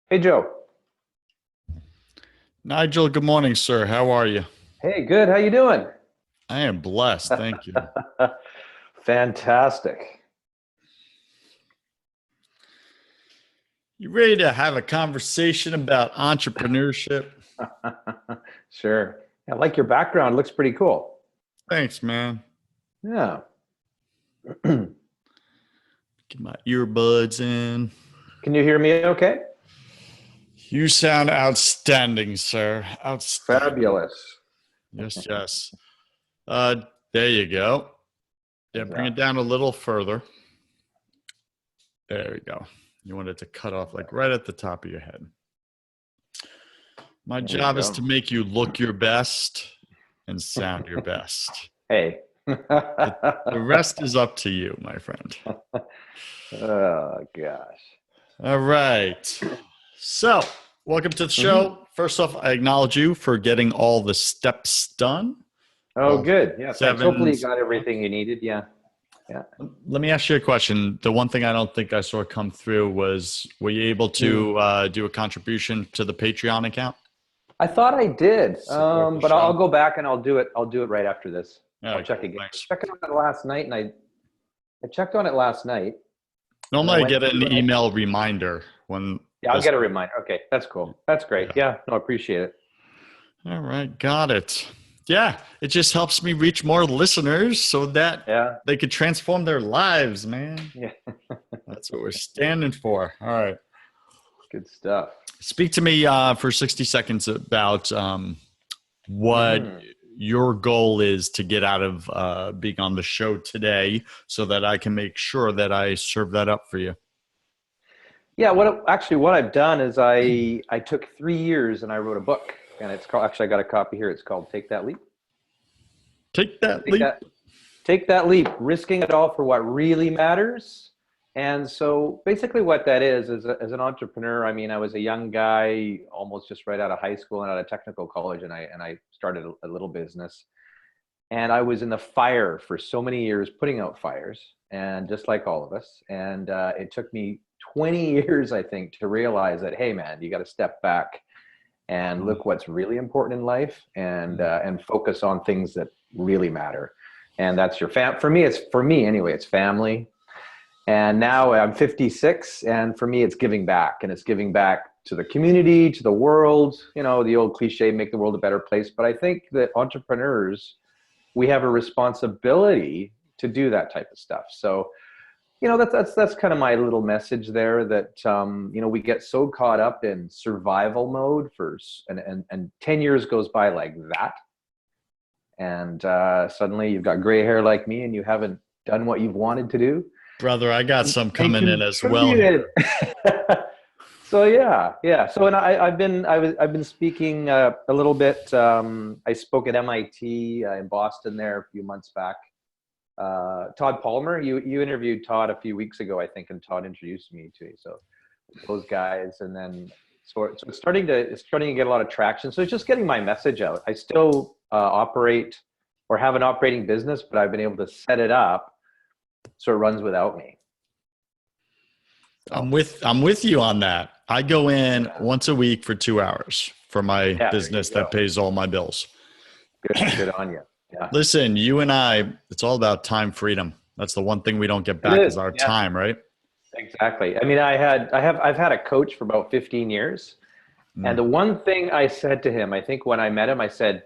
Hey, Joe. Nigel, good morning, sir. How are you? Hey, good. How you doing? I am blessed. Thank you. Fantastic. You ready to have a conversation about entrepreneurship? Sure. I like your background. Looks pretty cool. Thanks, man. Yeah. Get my earbuds in. Can you hear me okay? You sound outstanding, sir. Outstanding. Fabulous. Yes, yes. Uh, there you go. Yeah, How's bring it that? down a little further. There we go. You want it to cut off like right at the top of your head. My There you job is to go. make you look your best and sound your best. Hey. The rest is up to you, my friend. Oh, gosh. All right. So, welcome to the hmm show. First off, I acknowledge you for getting all the steps done. Oh, All good. Yeah, thanks. Hopefully seven you got everything steps. you needed. Yeah. Yeah. Let me ask you a question. The one thing I don't think I saw come through was, were you able Mm. to do a contribution to the Patreon account? I thought I did, Support the but I'll show. go back and I'll do it. I'll do it right after this. All I'll right, check cool. again. Thanks. Check it out last night, and I checked on it last night, and I Normally, I went get an through and email reminder when yeah, I'll this. get a reminder. Okay, that's cool. That's great. Yeah. Yeah, no, I appreciate it. All right, got it. Yeah, it just helps me reach more listeners so that Yeah, they could transform their lives, man. yeah, That's what we're standing for. All right. good stuff. Speak to me for 60 seconds about what hmm your goal is to get out of being on the show today so that I can make sure that I serve that up for you. Yeah, what I've done is I took 3 years and I wrote a book, and it's called. Actually, I got a copy here. It's called "Take That Leap." Take that Take leap. that Take that leap, risking it all for what really matters. And so basically what that is as an entrepreneur, I mean, I was a young guy, almost just right out of high school and out of technical college, and I started a little business. And I was in the fire for so many years, putting out fires, and just like all of us. And it took me 20 years, I think, to realize that, hey, man, you got to step back and Mm, look what's really important in life, and focus on things that really matter. And that's your for me, it's for me anyway, it's family. And now I'm 56, and for me it's giving back, and it's giving back to the community, to the world, the old cliche, make the world a better place. But I think that entrepreneurs, we have a responsibility to do that type of stuff. So that's kind of my little message there, that we get so caught up in survival mode and 10 years goes by like that, and suddenly you've got gray hair like me and you haven't done what you've wanted to do brother, I got some and coming in as well contributed. here. So yeah. So and I've been speaking a little bit. I spoke at MIT in Boston there a few months back. Todd Palmer, you interviewed Todd a few weeks ago, I think, and Todd introduced me to you. So those guys, and then so it's starting to get a lot of traction. So it's just getting my message out. I still operate or have an operating business, but I've been able to set it up so it runs without me. So I'm with you on that. I go in yeah, once a week for 2 hours for my yeah, there you business that go. pays all my bills. Good on you. Yeah, Listen, you and I, it's all about time freedom. That's the one thing we don't get it back is is. our Yeah, time, right? exactly. I mean, I've had a coach for about 15 years. And Mm. the one thing I said to him, I think when I met him, I said,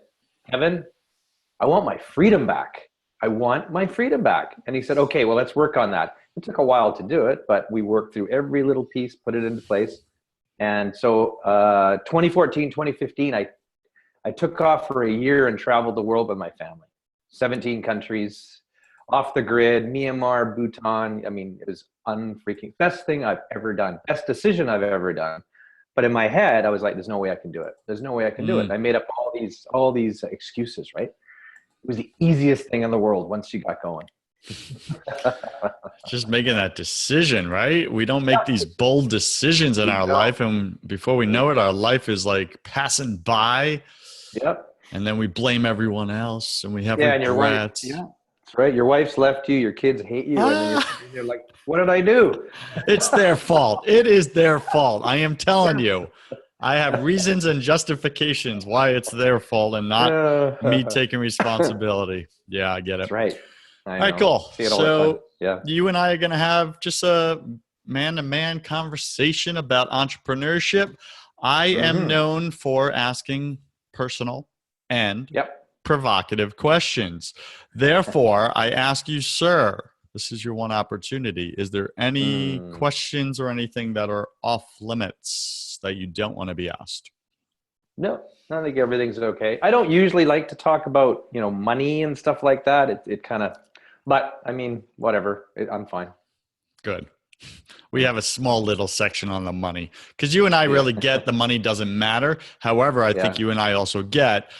Kevin, I want my freedom back. I want my freedom back. And he said, okay, well, let's work on that. It took a while to do it, but we worked through every little piece, put it into place. And so 2014, 2015, I took off for a year and traveled the world with my family, 17 countries, off the grid, Myanmar, Bhutan. I mean, it was unfreaking best thing I've ever done, best decision I've ever done. But in my head, I was like, there's no way I can do it. There's no way I can do it. Mm. I made up all these excuses, right? It was the easiest thing in the world once you got going. Just making that decision, right? We don't make these bold decisions in You our know, life. And before we know it, our life is like passing by. yep. And then we blame everyone else and we have Yeah, and you're wondering, regrets. yeah. That's right. Your wife's left you. Your kids hate you, and then you're like, "What did I do?" It's their fault. It is their fault. I am telling you. I have reasons and justifications why it's their fault and not me taking responsibility. Yeah, I get it. That's right. I All know. right, cool. See it all the time. So Yeah. you and I are going to have just a man-to-man conversation about entrepreneurship. I am known for asking personal and provocative questions. Therefore, I ask you, sir, this is your one opportunity. Is there any questions or anything that are off limits that you don't want to be asked? No, I think everything's okay. I don't usually like to talk about, money and stuff like that. It kind of, but I mean, whatever. I'm fine. Good. We have a small little section on the money because you and I really get the money doesn't matter. However, I think you and I also get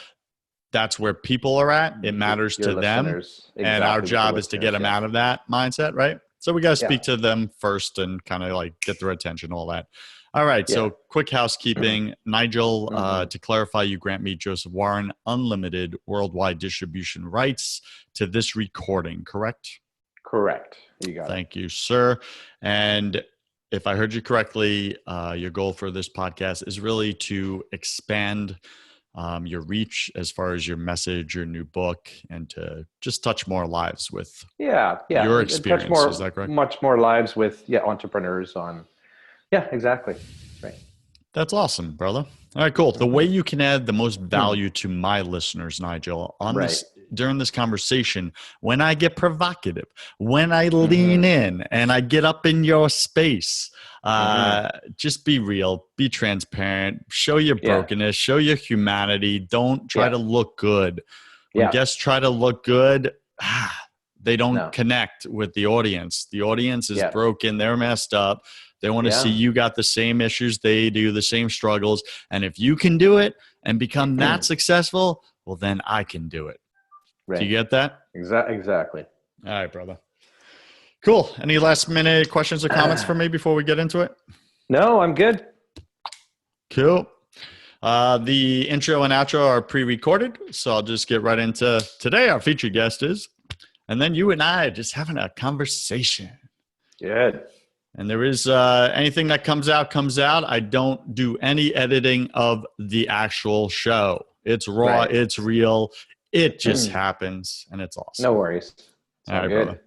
that's where people are at. It matters to them. Exactly, and our job is to get them out of that mindset, right? So we got to speak to them first and kind of like get their attention, all that. All right. So quick housekeeping. Nigel, to clarify, you grant me, Joseph Warren, unlimited worldwide distribution rights to this recording, correct? Correct. You got it. Thank you, sir. And if I heard you correctly, your goal for this podcast is really to expand your reach as far as your message, your new book, and to just touch more lives with your experience. Is that correct? Much more lives with entrepreneurs on. Yeah, exactly. Right. That's awesome, brother. All right, cool. The way you can add the most value to my listeners, Nigel, on this during this conversation, when I get provocative, when I lean in and I get up in your space, just be real, be transparent, show your brokenness, show your humanity. Don't try to look good. When guests try to look good, they don't connect with the audience. The audience is broken. They're messed up. They want to see you got the same issues they do, the same struggles. And if you can do it and become that successful, well, then I can do it. Right. Do you get that? Exactly. All right, brother. Cool. Any last minute questions or comments for me before we get into it? No, I'm good. Cool. The intro and outro are pre-recorded, so I'll just get right into today. Our featured guest is, and then you and I are just having a conversation. Good. And there is anything that comes out. I don't do any editing of the actual show. It's raw. Right. It's real. It just happens, and it's awesome. No worries. All right, good. Brother.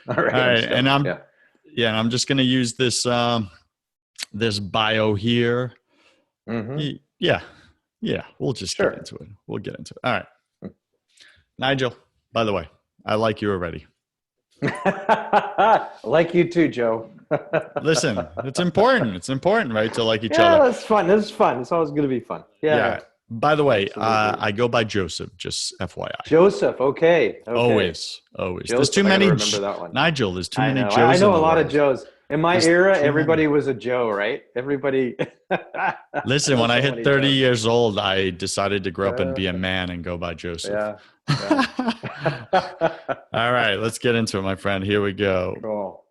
All right. And I'm just going to use this this bio here. Yeah. We'll just get into it. All right. Nigel, by the way, I like you already. Like you too, Joe. Listen, it's important. It's important, right, to like each other. Yeah, that's fun. This is fun. It's always going to be fun. Yeah. By the way, I go by Joseph, just FYI. Joseph, okay. Always. Joseph, there's too many. Remember that one. Nigel, there's too many Joes. I know a lot of Joes. In my era, everybody was a Joe, right? Everybody. Listen, when I hit 30 years old, I decided to grow up and be a man and go by Joseph. Yeah. All right, let's get into it, my friend. Here we go. Cool.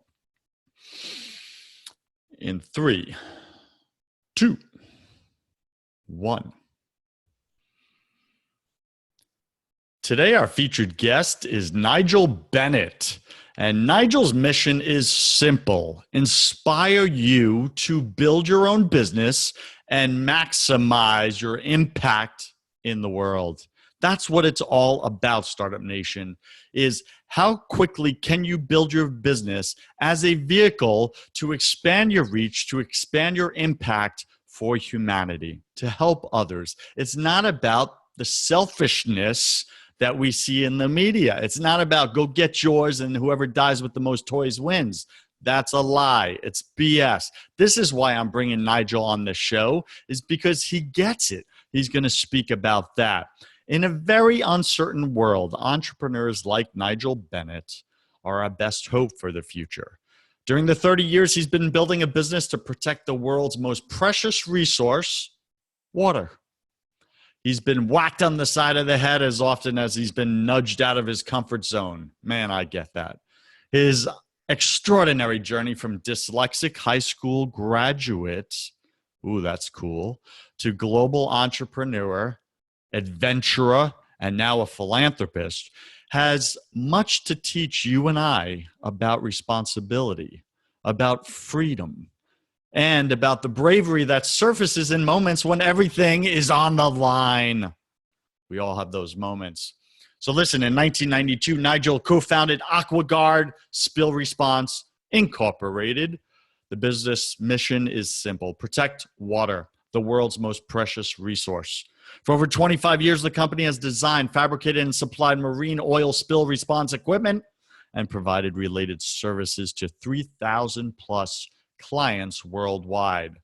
In 3, 2, 1. Today, our featured guest is Nigel Bennett. And Nigel's mission is simple: inspire you to build your own business and maximize your impact in the world. That's what it's all about, Startup Nation, is how quickly can you build your business as a vehicle to expand your reach, to expand your impact for humanity, to help others. It's not about the selfishness that we see in the media. It's not about go get yours and whoever dies with the most toys wins. That's a lie. It's BS. This is why I'm bringing Nigel on the show, is because he gets it. He's going to speak about that. In a very uncertain world, entrepreneurs like Nigel Bennett are our best hope for the future. During the 30 years he's been building a business to protect the world's most precious resource, water. He's been whacked on the side of the head as often as he's been nudged out of his comfort zone. Man, I get that. His extraordinary journey from dyslexic high school graduate, ooh, that's cool, to global entrepreneur, adventurer, and now a philanthropist, has much to teach you and I about responsibility, about freedom, and about the bravery that surfaces in moments when everything is on the line. We all have those moments. So listen, in 1992, Nigel co-founded AquaGuard Spill Response Incorporated. The business mission is simple: protect water, the world's most precious resource. For over 25 years, the company has designed, fabricated, and supplied marine oil spill response equipment and provided related services to 3,000 plus clients worldwide.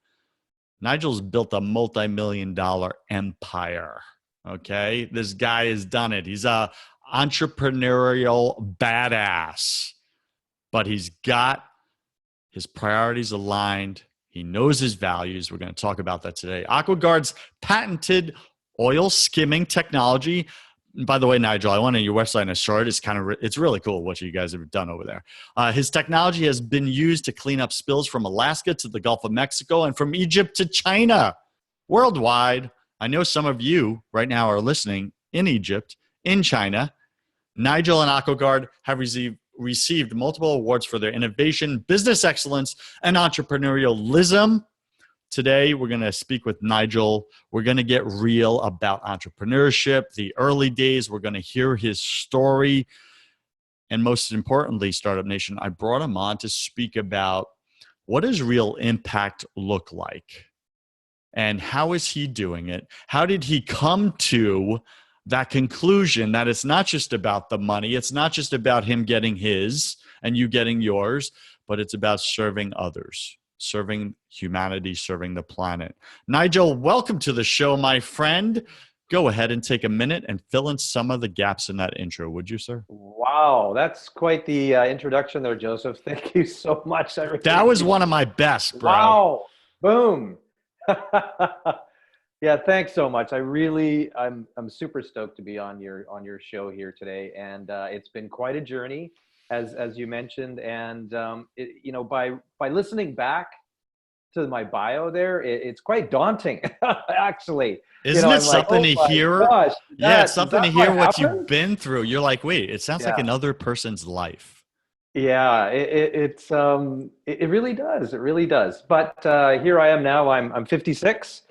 Nigel's built a multi-million-dollar empire. Okay, this guy has done it. He's a entrepreneurial badass, but he's got his priorities aligned. He knows his values. We're going to talk about that today. AquaGuard's patented oil skimming technology. And by the way, Nigel, I went on your website and I saw it. It's really cool what you guys have done over there. His technology has been used to clean up spills from Alaska to the Gulf of Mexico and from Egypt to China, worldwide. I know some of you right now are listening in Egypt, in China. Nigel and AquaGuard have received multiple awards for their innovation, business excellence, and entrepreneurialism. Today, we're going to speak with Nigel. We're going to get real about entrepreneurship, the early days. We're going to hear his story. And most importantly, Startup Nation, I brought him on to speak about what does real impact look like? And how is he doing it? How did he come to that conclusion that it's not just about the money, it's not just about him getting his and you getting yours, but it's about serving others, serving humanity, serving the planet. Nigel, welcome to the show, my friend. Go ahead and take a minute and fill in some of the gaps in that intro, would you, sir? Wow, that's quite the introduction there, Joseph. Thank you so much. That was one of my best, bro. Wow, boom. Yeah, thanks so much. I'm super stoked to be on your show here today, and it's been quite a journey, as you mentioned. And by listening back to my bio there, it's quite daunting, actually. Isn't it something to hear? Yeah, it's something to hear what you've been through. You're like, wait, it sounds like another person's life. Yeah, it really does. It really does. But here I am now. I'm 56,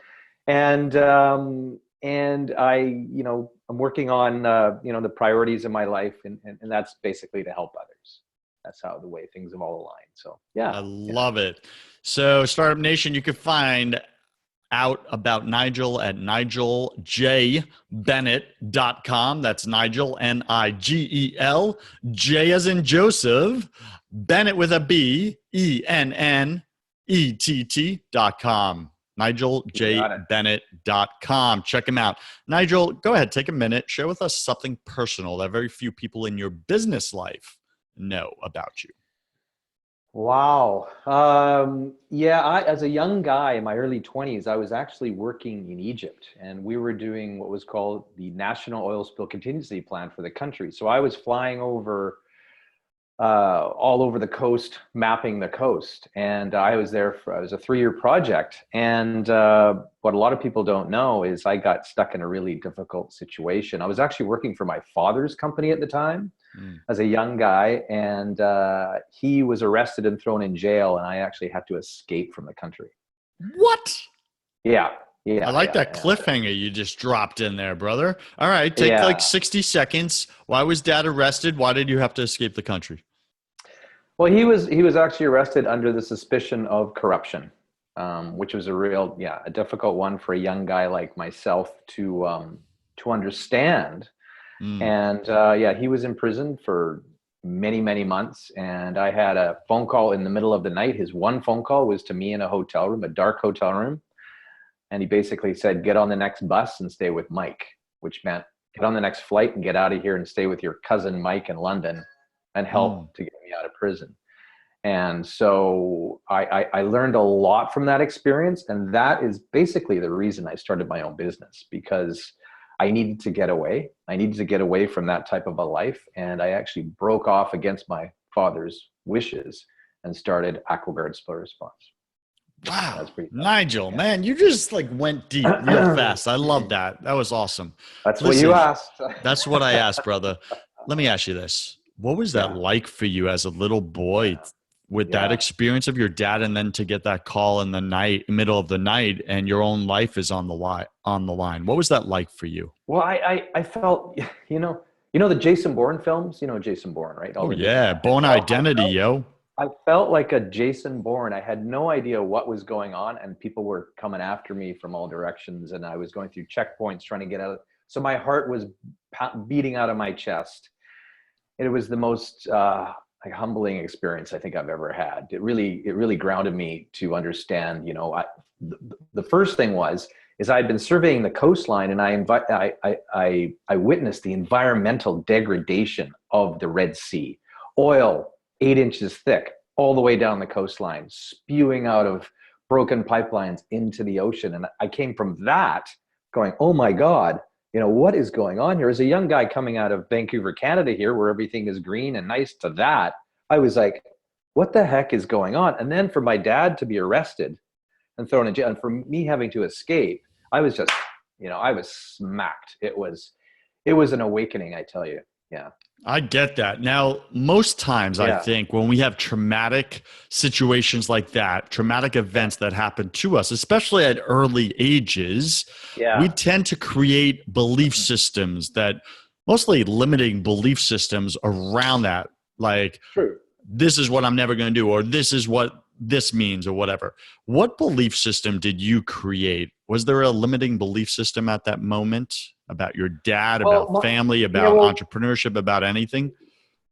and I'm working on the priorities in my life, and that's basically to help others. That's how the way things have all aligned. So yeah, I love it. So Startup Nation, you can find out about Nigel at nigeljbennett.com. That's Nigel, Nigel, J as in Joseph, Bennett with a B, ENNETT.com. NigelJBennett.com. Check him out. Nigel, go ahead, take a minute. Share with us something personal that very few people in your business life know about you. Wow. As a young guy in my early 20s, I was actually working in Egypt, and we were doing what was called the National Oil Spill Contingency Plan for the country. So I was flying over all over the coast, mapping the coast. And it was a 3-year project. And what a lot of people don't know is I got stuck in a really difficult situation. I was actually working for my father's company at the time as a young guy. And he was arrested and thrown in jail. And I actually had to escape from the country. What? Yeah. I like that cliffhanger you just dropped in there, brother. All right, take like 60 seconds. Why was dad arrested? Why did you have to escape the country? Well, he was actually arrested under the suspicion of corruption, which was a difficult one for a young guy like myself to understand. And he was in prison for many, many months. And I had a phone call in the middle of the night. His one phone call was to me in a hotel room, a dark hotel room. And he basically said, get on the next bus and stay with Mike, which meant get on the next flight and get out of here and stay with your cousin Mike in London and help to get me out of prison. And so I learned a lot from that experience. And that is basically the reason I started my own business, because I needed to get away. I needed to get away from that type of a life. And I actually broke off against my father's wishes and started AquaGuard Spill Response. Wow. That's pretty tough. Nigel, Yeah. man, you just like went deep real fast. I love that. That was awesome. That's what you Listen, asked. that's what I asked, brother. Let me ask you this. What was that Yeah. like for you as a little boy Yeah. with that Yeah. experience of your dad and then to get that call in the night, middle of the night, and your own life is on the line? What was that like for you? Well, I felt, the Jason Bourne films, Jason Bourne, right? All Oh the different, yeah, Born Identity, yo. I felt like a Jason Bourne. I had no idea what was going on, and people were coming after me from all directions, and I was going through checkpoints trying to get out. So my heart was beating out of my chest. It was the most like humbling experience I think I've ever had. It really grounded me to understand. The first thing is I had been surveying the coastline, and I witnessed the environmental degradation of the Red Sea. Oil 8 inches thick all the way down the coastline, spewing out of broken pipelines into the ocean. And I came from that going, oh my God, what is going on here? As a young guy coming out of Vancouver, Canada here, where everything is green and nice, to that, I was like, what the heck is going on? And then for my dad to be arrested and thrown in jail, and for me having to escape, I was just, I was smacked. It was an awakening, I tell you. Yeah. I get that. Now, most times I Yeah. think when we have traumatic situations like that, traumatic events that happen to us, especially at early ages, Yeah. we tend to create belief systems that mostly limiting belief systems around that. Like, True. this is what I'm never going to do, or this is what this means, or whatever. What belief system did you create? Was there a limiting belief system at that moment about your dad, about family, about entrepreneurship, about anything?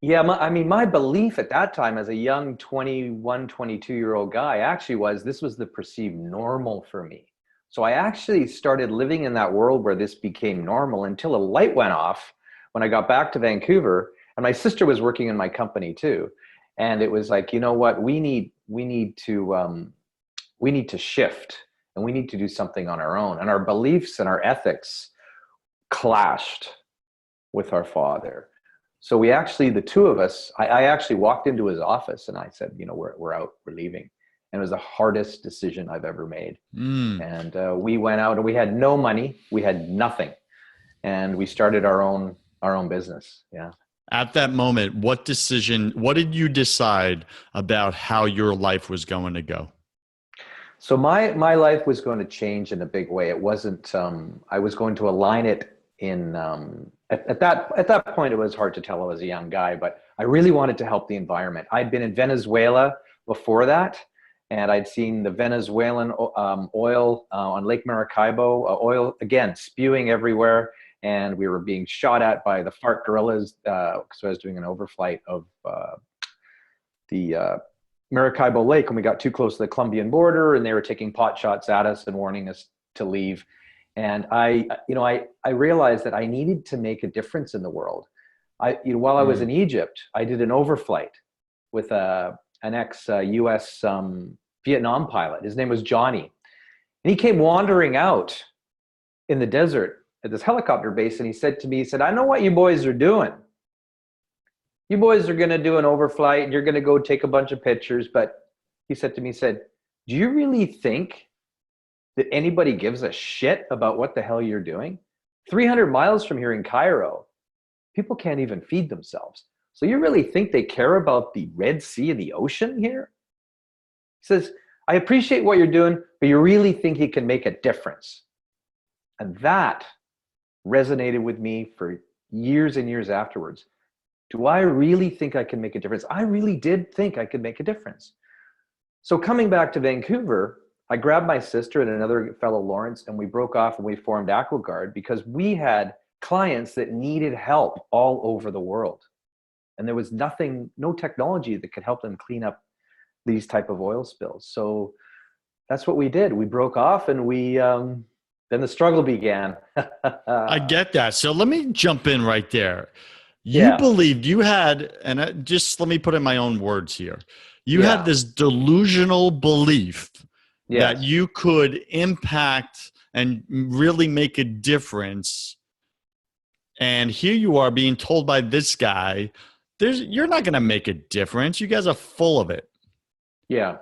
Yeah, my belief at that time as a young 21, 22-year-old guy actually was this was the perceived normal for me. So I actually started living in that world where this became normal until a light went off when I got back to Vancouver, and my sister was working in my company too. And it was like, you know what, we need to shift, and we need to do something on our own. And our beliefs and our ethics clashed with our father. So the two of us, I actually walked into his office and I said, we're out, we're leaving. And it was the hardest decision I've ever made. And we went out, and we had no money, we had nothing, and we started our own business. Yeah. At that moment, what did you decide about how your life was going to go? So my life was going to change in a big way. It wasn't, I was going to align it in, at that point, it was hard to tell. I was a young guy, but I really wanted to help the environment. I'd been in Venezuela before that, and I'd seen the Venezuelan oil on Lake Maracaibo, oil again spewing everywhere, and we were being shot at by the FARC guerrillas. So I was doing an overflight of the Maracaibo Lake, and we got too close to the Colombian border, and they were taking pot shots at us and warning us to leave. And I realized that I needed to make a difference in the world. While I was in Egypt, I did an overflight with an ex-US Vietnam pilot. His name was Johnny. And he came wandering out in the desert at this helicopter base, and he said to me, I know what you boys are doing. You boys are going to do an overflight, and you're going to go take a bunch of pictures. But he said to me, do you really think that anybody gives a shit about what the hell you're doing? 300 miles from here in Cairo, people can't even feed themselves. So you really think they care about the Red Sea and the ocean here? He says, I appreciate what you're doing, but you really think you can make a difference? And that resonated with me for years and years afterwards. Do I really think I can make a difference? I really did think I could make a difference. So coming back to Vancouver, I grabbed my sister and another fellow, Lawrence, and we broke off and we formed AquaGuard because we had clients that needed help all over the world. And there was no technology that could help them clean up these type of oil spills. So that's what we did. We broke off, and then the struggle began. I get that. So let me jump in right there. You believed you had, and just let me put in my own words here. You had this delusional belief that you could impact and really make a difference. And here you are being told by this guy, you're not going to make a difference. You guys are full of it. Yeah.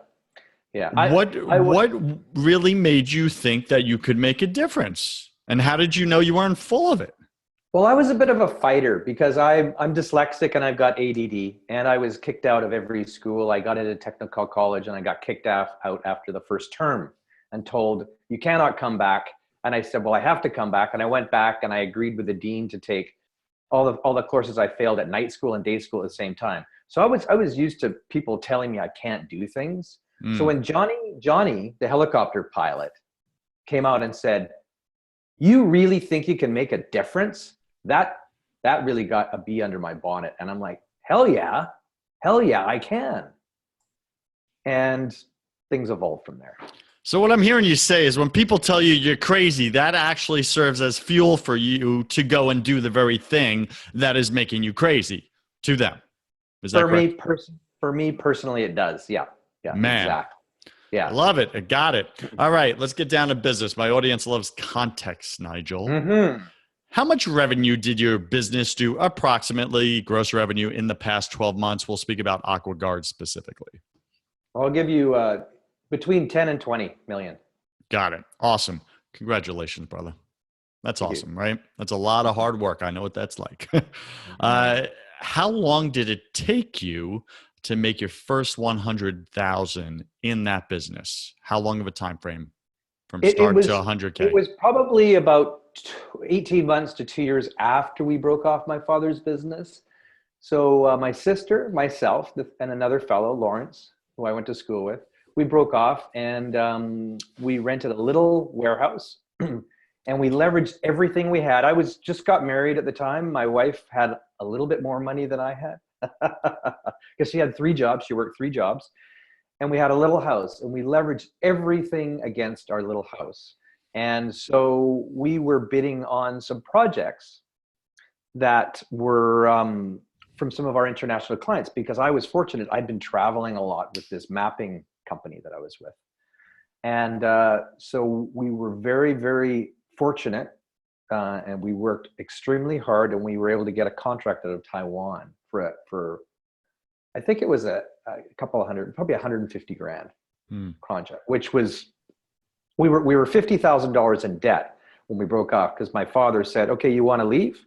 Yeah. What really made you think that you could make a difference? And how did you know you weren't full of it? Well, I was a bit of a fighter because I'm dyslexic and I've got ADD, and I was kicked out of every school. I got into technical college and I got kicked out after the first term and told, you cannot come back. And I said, well, I have to come back. And I went back and I agreed with the dean to take all the courses I failed at night school and day school at the same time. So I was used to people telling me I can't do things. So when Johnny, the helicopter pilot, came out and said, you really think you can make a difference? That really got a bee under my bonnet. And I'm like, hell yeah, I can. And things evolved from there. So what I'm hearing you say is when people tell you you're crazy, that actually serves as fuel for you to go and do the very thing that is making you crazy to them. Is that correct? For me personally, it does. Yeah. Yeah. Man. Exactly. Yeah. I love it. I got it. All right. Let's get down to business. My audience loves context, Nigel. Mm-hmm. How much revenue did your business do approximately, gross revenue, in the past 12 months? We'll speak about AquaGuard specifically. I'll give you between 10 and 20 million. Got it. Awesome. Congratulations, brother. That's awesome, right? That's a lot of hard work. I know what that's like. How long did it take you to make your first 100,000 in that business? How long of a time frame from start to 100K? It was probably about 18 months to 2 years after we broke off my father's business. So my sister, myself, and another fellow, Lawrence, who I went to school with, we broke off and we rented a little warehouse and we leveraged everything we had. I just got married at the time. My wife had a little bit more money than I had because she had 3 jobs. She worked 3 jobs. And we had a little house and we leveraged everything against our little house. And so we were bidding on some projects that were from some of our international clients, because I was fortunate. I'd been traveling a lot with this mapping company that I was with. And so we were very, very fortunate and we worked extremely hard, and we were able to get a contract out of Taiwan for I think it was a couple of hundred, probably 150 grand contract, which was, we were $50,000 in debt when we broke off, because my father said, okay, you want to leave?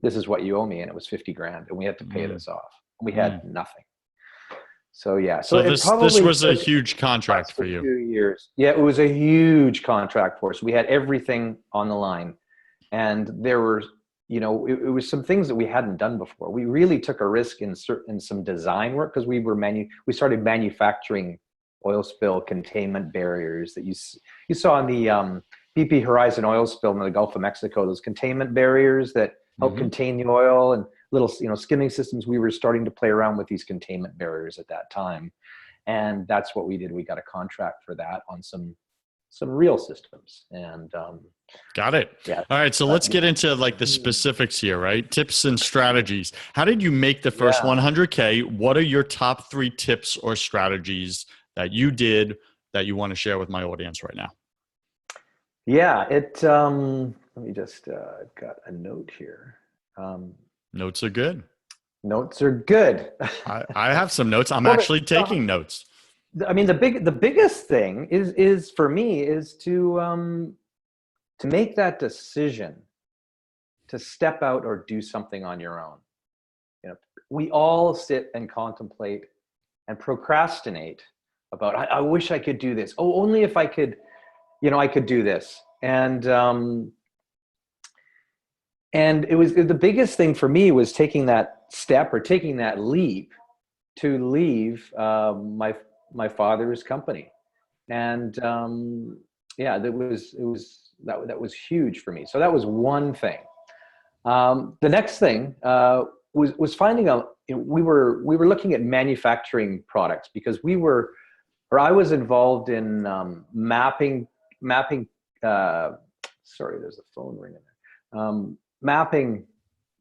This is what you owe me. And it was 50 grand and we had to pay this off. We had nothing. So yeah. So this was a huge contract for you. 2 years. Yeah, it was a huge contract for us. We had everything on the line, and there were, you know, it was some things that we hadn't done before. We really took a risk in some design work, because we started manufacturing oil spill containment barriers that you saw in the BP Horizon oil spill in the Gulf of Mexico. Those containment barriers that help contain the oil, and little, you know, skimming systems. We were starting to play around with these containment barriers at that time, and that's what we did. We got a contract for that on some real systems, and got it. Yeah. All right. So let's get into like the specifics here, right? Tips and strategies. How did you make the first 100K? What are your top 3 tips or strategies that you did that you want to share with my audience right now? Yeah, let me just, I've got a note here. Notes are good. Notes are good. I have some notes. I'm actually taking notes. I mean, the biggest thing is for me is to make that decision to step out or do something on your own. You know, we all sit and contemplate and procrastinate about, I wish I could do this. Oh, only if I could, you know, I could do this. And it was the biggest thing for me was taking that step or taking that leap to leave my father's company. And yeah, that was huge for me. So that was one thing. The next thing was finding out, you know, we were looking at manufacturing products, because I was involved in mapping. Sorry, there's a phone ringing there. Mapping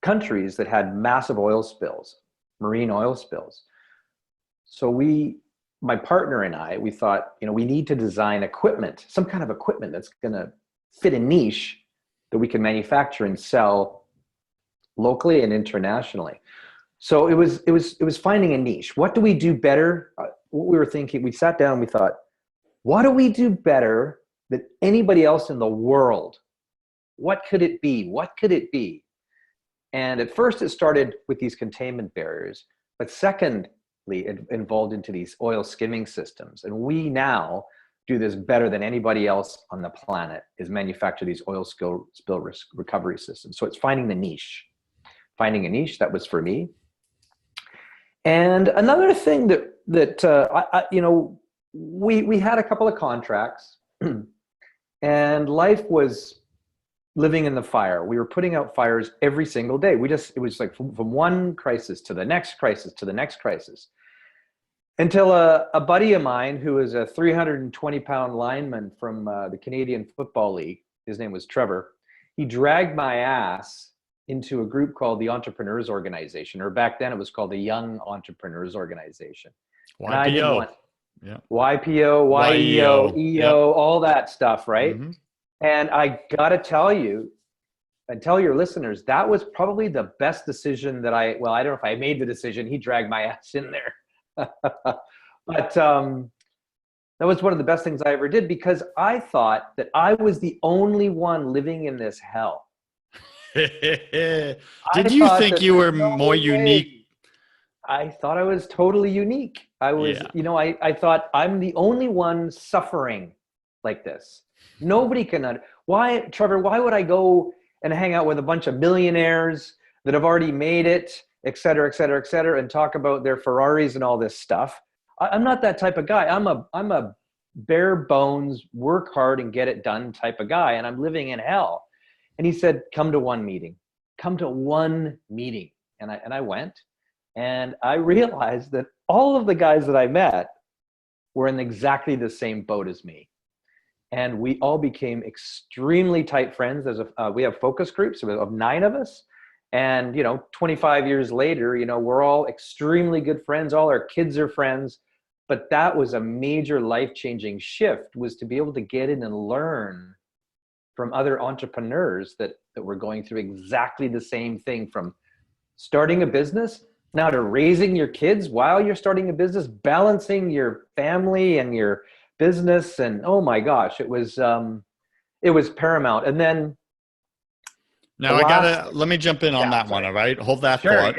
countries that had massive oil spills, marine oil spills. So my partner and I, we thought, you know, we need to design equipment, some kind of equipment that's going to fit a niche that we can manufacture and sell locally and internationally. So it was finding a niche. What do we do better? What we were thinking, we sat down and we thought, what do we do better than anybody else in the world? What could it be? What could it be? And at first it started with these containment barriers, but secondly, it evolved into these oil skimming systems. And we now do this better than anybody else on the planet, is manufacture these oil spill risk recovery systems. So it's finding the niche. Finding a niche, that was for me. And another thing that we had a couple of contracts, and life was living in the fire. We were putting out fires every single day. It was like from one crisis to the next crisis to the next crisis. Until a buddy of mine, who is a 320-pound lineman from the Canadian Football League, his name was Trevor, he dragged my ass into a group called the Entrepreneurs Organization, or back then it was called the Young Entrepreneurs Organization. YPO. Yeah. YPO, YEO, EO, all that stuff, right? Mm-hmm. And I got to tell you, and tell your listeners, that was probably the best decision that I don't know if I made the decision. He dragged my ass in there. But that was one of the best things I ever did, because I thought that I was the only one living in this hell. Did you think you were more unique? I thought I was totally unique. I was, I thought I'm the only one suffering like this. Nobody can. Trevor, why would I go and hang out with a bunch of millionaires that have already made it, et cetera, et cetera, et cetera, and talk about their Ferraris and all this stuff? I'm not that type of guy. I'm a bare bones, work hard and get it done type of guy, and I'm living in hell. And he said, come to one meeting. Come to one meeting. And I went, and I realized that all of the guys that I met were in exactly the same boat as me. And we all became extremely tight friends. We have focus groups of 9 of us. And, 25 years later, we're all extremely good friends. All our kids are friends. But that was a major life-changing shift, was to be able to get in and learn from other entrepreneurs that were going through exactly the same thing, from starting a business now to raising your kids while you're starting a business, balancing your family and your business. And oh my gosh, it was paramount. And then now let me jump in on that one. All right. Hold that thought.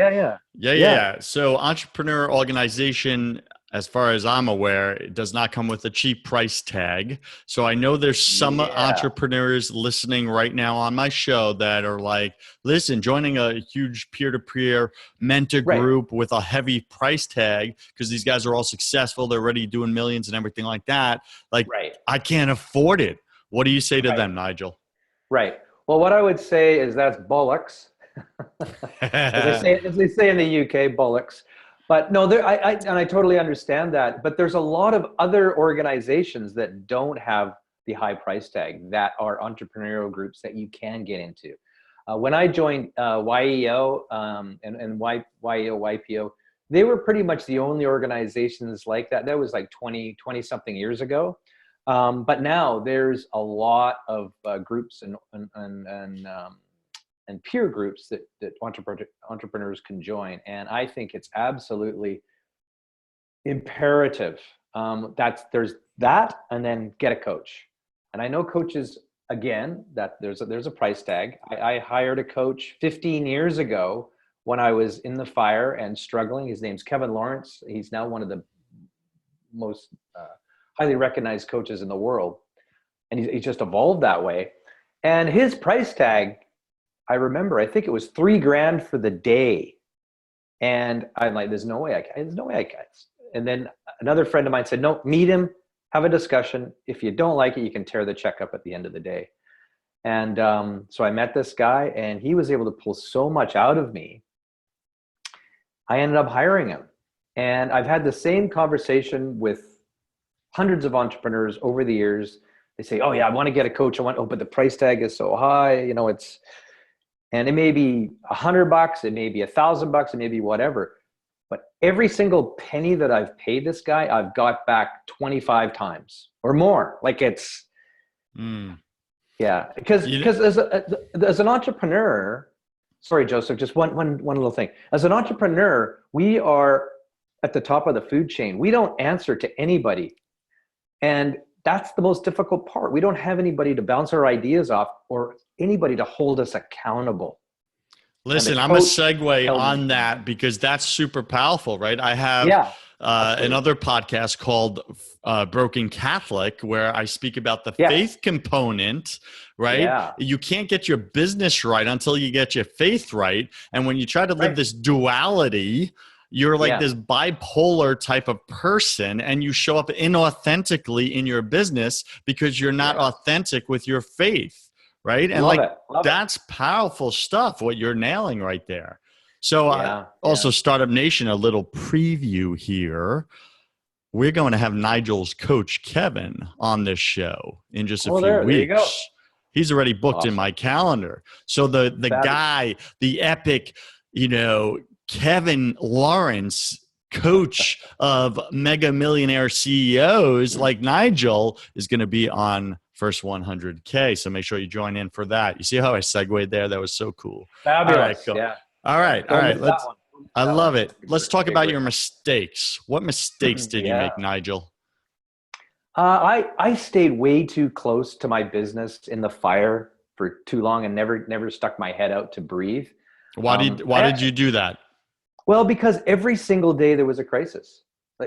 Yeah. So entrepreneur organization, as far as I'm aware, it does not come with a cheap price tag. So I know there's some entrepreneurs listening right now on my show that are like, listen, joining a huge peer-to-peer mentor group with a heavy price tag, because these guys are all successful, they're already doing millions and everything like that. I can't afford it. What do you say to them, Nigel? Right. Well, what I would say is that's bollocks. as they say in the UK, bollocks. But no, I totally understand that. But there's a lot of other organizations that don't have the high price tag, that are entrepreneurial groups that you can get into. When I joined YEO and YEO, YPO, they were pretty much the only organizations like that. That was like 20 something years ago. But now there's a lot of groups and peer groups that entrepreneurs can join. And I think it's absolutely imperative. There's that, and then get a coach. And I know coaches, again, that there's a price tag. I hired a coach 15 years ago when I was in the fire and struggling. His name's Kevin Lawrence. He's now one of the most highly recognized coaches in the world. And he's just evolved that way. And his price tag, I remember, I think it was $3,000 for the day. And I'm like, there's no way I can. And then another friend of mine said, no, meet him, have a discussion. If you don't like it, you can tear the check up at the end of the day. And so I met this guy, and he was able to pull so much out of me. I ended up hiring him. And I've had the same conversation with hundreds of entrepreneurs over the years. They say, oh yeah, I want to get a coach. But the price tag is so high, and it may be $100, it may be $1,000, it may be whatever. But every single penny that I've paid this guy, I've got back 25 times or more. Because as an entrepreneur, sorry, Joseph, just one little thing. As an entrepreneur, we are at the top of the food chain. We don't answer to anybody. And that's the most difficult part. We don't have anybody to bounce our ideas off or anybody to hold us accountable. Listen, I'm a segue on that because that's super powerful, right? I have another podcast called Broken Catholic where I speak about the faith component, right? Yeah. You can't get your business right until you get your faith right. And when you try to live this duality, you're like this bipolar type of person and you show up inauthentically in your business because you're not authentic with your faith. Right. And that's powerful stuff, what you're nailing right there. So also Startup Nation, a little preview here. We're going to have Nigel's coach, Kevin, on this show in just a few weeks. There you go. He's already booked in my calendar. So the guy, the epic, Kevin Lawrence, coach of mega millionaire CEOs like Nigel, is going to be on First 100K. So make sure you join in for that. You see how I segued there? That was so cool. Fabulous. All right, cool. Yeah. All right. I love it. Let's talk about your mistakes. What mistakes did you make, Nigel? I stayed way too close to my business in the fire for too long and never stuck my head out to breathe. Why did you do that? Well, because every single day there was a crisis.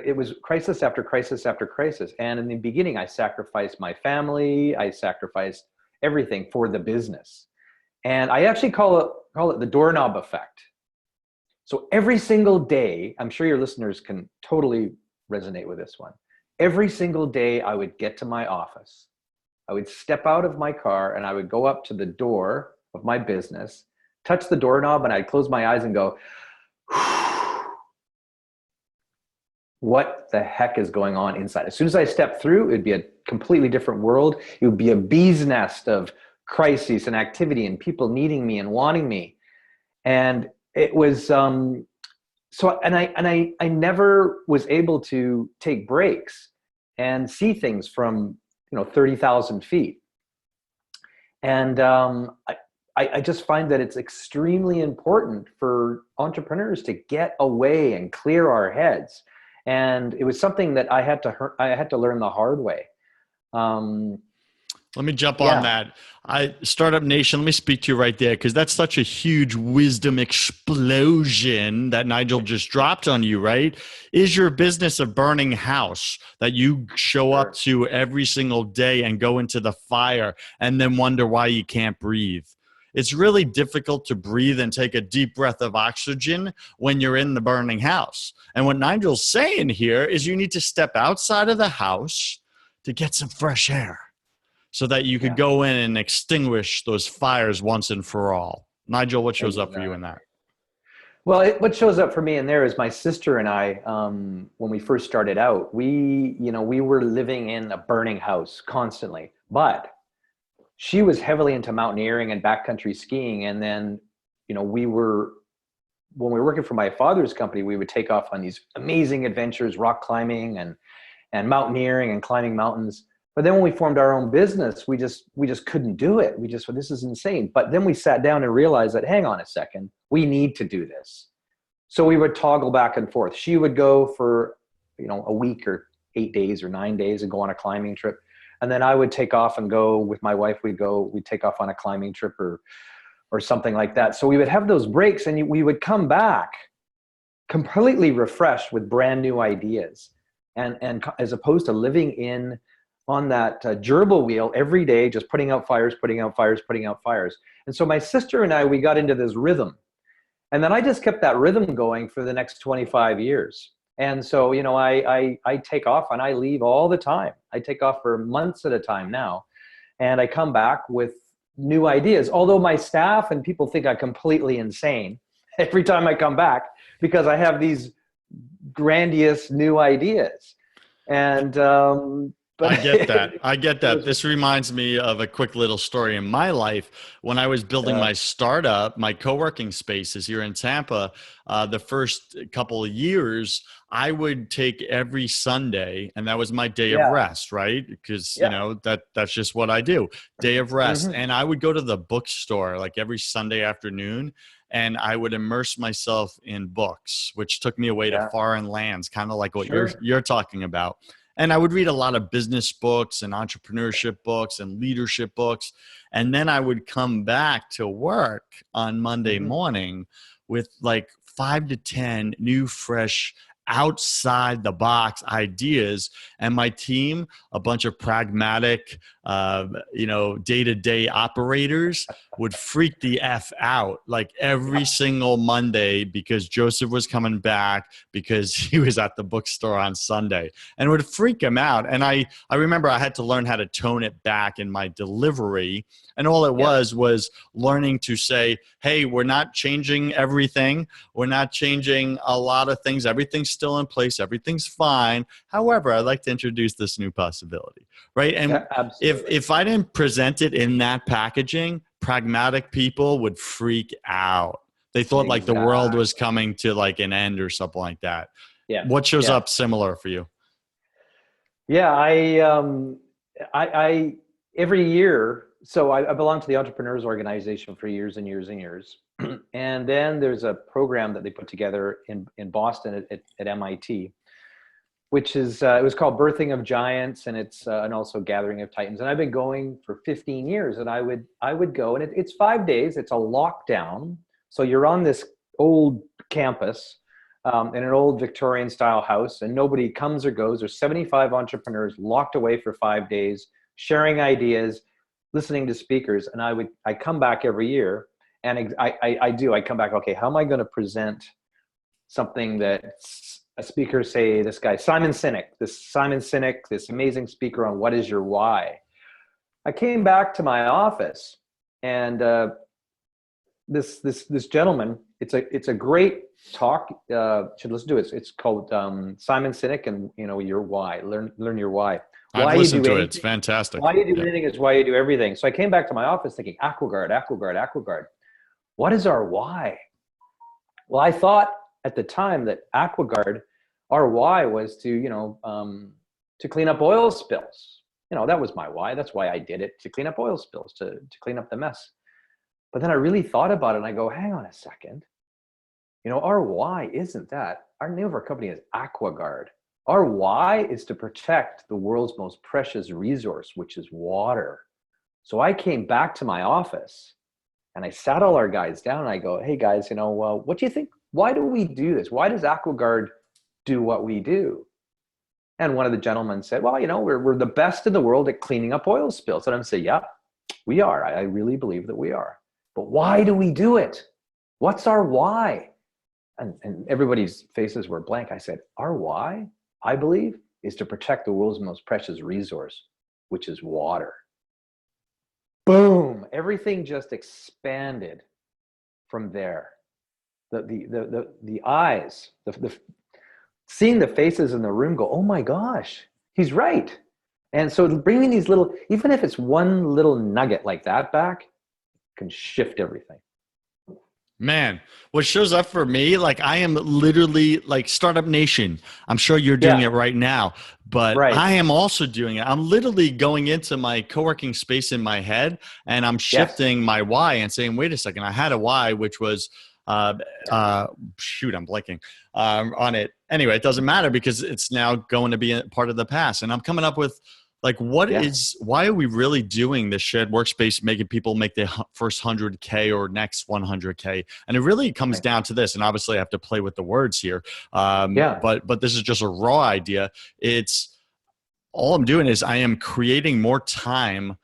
It was crisis after crisis after crisis. And in the beginning, I sacrificed my family. I sacrificed everything for the business. And I actually call it the doorknob effect. So every single day, I'm sure your listeners can totally resonate with this one. Every single day I would get to my office. I would step out of my car and I would go up to the door of my business, touch the doorknob, and I'd close my eyes and go, what the heck is going on inside? As soon as I stepped through, it'd be a completely different world. It would be a bee's nest of crises and activity and people needing me and wanting me. And it was, I never was able to take breaks and see things from, 30,000 feet. And I just find that it's extremely important for entrepreneurs to get away and clear our heads. And it was something that I had to learn the hard way. Let me jump on that. Startup Nation, let me speak to you right there because that's such a huge wisdom explosion that Nigel just dropped on you, right? Is your business a burning house that you show up to every single day and go into the fire and then wonder why you can't breathe? It's really difficult to breathe and take a deep breath of oxygen when you're in the burning house. And what Nigel's saying here is you need to step outside of the house to get some fresh air so that you could go in and extinguish those fires once and for all. Nigel, what shows up for you in that? Well, what shows up for me in there is my sister and I, when we first started out, we were living in a burning house constantly, but she was heavily into mountaineering and backcountry skiing. And then, when we were working for my father's company, we would take off on these amazing adventures, rock climbing and mountaineering and climbing mountains. But then when we formed our own business, we just couldn't do it. We just, this is insane. But then we sat down and realized that, hang on a second, we need to do this. So we would toggle back and forth. She would go for, a week or 8 days or 9 days and go on a climbing trip. And then I would take off and go with my wife. We'd take off on a climbing trip or something like that. So we would have those breaks and we would come back completely refreshed with brand new ideas. And as opposed to living on that gerbil wheel every day, just putting out fires. And so my sister and I, we got into this rhythm. And then I just kept that rhythm going for the next 25 years. And so, I take off and I leave all the time. I take off for months at a time now. And I come back with new ideas. Although my staff and people think I'm completely insane every time I come back because I have these grandiose new ideas. And, but I get that. This reminds me of a quick little story in my life. When I was building my startup, my co-working spaces here in Tampa, the first couple of years, I would take every Sunday, and that was my day of rest, right? Because, that's just what I do, day of rest. And I would go to the bookstore like every Sunday afternoon, and I would immerse myself in books, which took me away to foreign lands, kind of like what you're talking about. And I would read a lot of business books and entrepreneurship books and leadership books. And then I would come back to work on Monday morning with like 5 to 10 new, fresh, outside the box ideas. And my team, a bunch of pragmatic, day-to-day operators, would freak the F out like every single Monday because Joseph was coming back because he was at the bookstore on Sunday, and it would freak him out. And I remember I had to learn how to tone it back in my delivery. And all it was learning to say, hey, we're not changing everything. We're not changing a lot of things. Everything's still in place. Everything's fine. However, I'd like to introduce this new possibility, right? And if I didn't present it in that packaging, pragmatic people would freak out. They thought like the world was coming to like an end or something like that. Yeah. What shows up similar for you? Yeah, I every year. So I belong to the Entrepreneurs Organization for years and years and years. And then there's a program that they put together in Boston at MIT, which is, it was called Birthing of Giants, and it's, and also Gathering of Titans. And I've been going for 15 years, and I would go, and it's 5 days. It's a lockdown. So you're on this old campus, in an old Victorian style house, and nobody comes or goes. There's 75 entrepreneurs locked away for 5 days, sharing ideas, listening to speakers. And I come back every year, and I come back, okay, how am I going to present something that a speaker, say this guy, Simon Sinek, this amazing speaker on what is your why. I came back to my office, and this gentleman, it's a great talk, should listen to it. It's called Simon Sinek and your why. Learn your why. I've listened to it. It's fantastic. Why you do anything is why you do everything. So I came back to my office thinking, AquaGuard. What is our why? Well, I thought at the time that AquaGuard, our why was to clean up oil spills. That was my why. That's why I did it, to clean up oil spills, to clean up the mess. But then I really thought about it, and I go, hang on a second. Our why isn't that. Our name of our company is AquaGuard. Our why is to protect the world's most precious resource, which is water. So I came back to my office, and I sat all our guys down, and I go, hey guys, what do you think? Why do we do this? Why does AquaGuard do what we do? And one of the gentlemen said, well, we're the best in the world at cleaning up oil spills. And I'm saying, yeah, we are. I really believe that we are. But why do we do it? What's our why? And everybody's faces were blank. I said, our why, I believe, is to protect the world's most precious resource, which is water. Boom! Everything just expanded from there. The eyes, seeing the faces in the room go, oh my gosh, he's right. And so bringing these little, even if it's one little nugget like that back, can shift everything. Man, what shows up for me, like I am literally like Startup Nation. I'm sure you're doing it right now, but I am also doing it. I'm literally going into my co-working space in my head, and I'm shifting my why and saying, wait a second, I had a why, which was, I'm blanking on it. Anyway, it doesn't matter because it's now going to be a part of the past. And I'm coming up with like, why are we really doing this shared workspace, making people make their first 100K or next 100K? And it really comes down to this. And obviously I have to play with the words here. But this is just a raw idea. It's all I'm doing is I am creating more time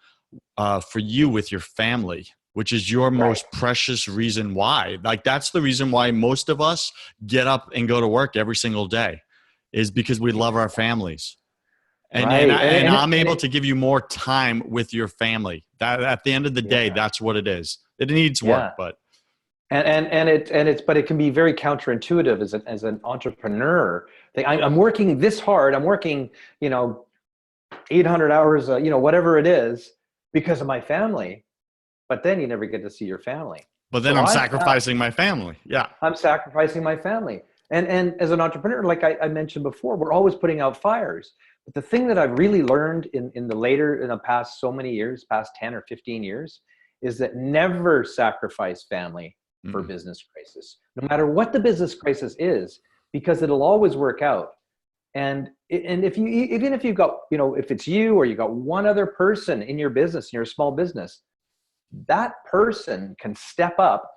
for you with your family, which is your most precious reason why. Like that's the reason why most of us get up and go to work every single day, is because we love our families. And I'm able to give you more time with your family. That at the end of the day, that's what it is. It needs work, but but it can be very counterintuitive as an entrepreneur. I'm working this hard. I'm working 800 hours, whatever it is, because of my family. But then you never get to see your family. But then I'm sacrificing my family. Yeah, I'm sacrificing my family. And as an entrepreneur, like I mentioned before, we're always putting out fires. But the thing that I've really learned in the past so many years, past 10 or 15 years, is that never sacrifice family for business crisis, no matter what the business crisis is, because it'll always work out. And if you, even if you've got, if it's you or you got one other person in your business, in your small business, that person can step up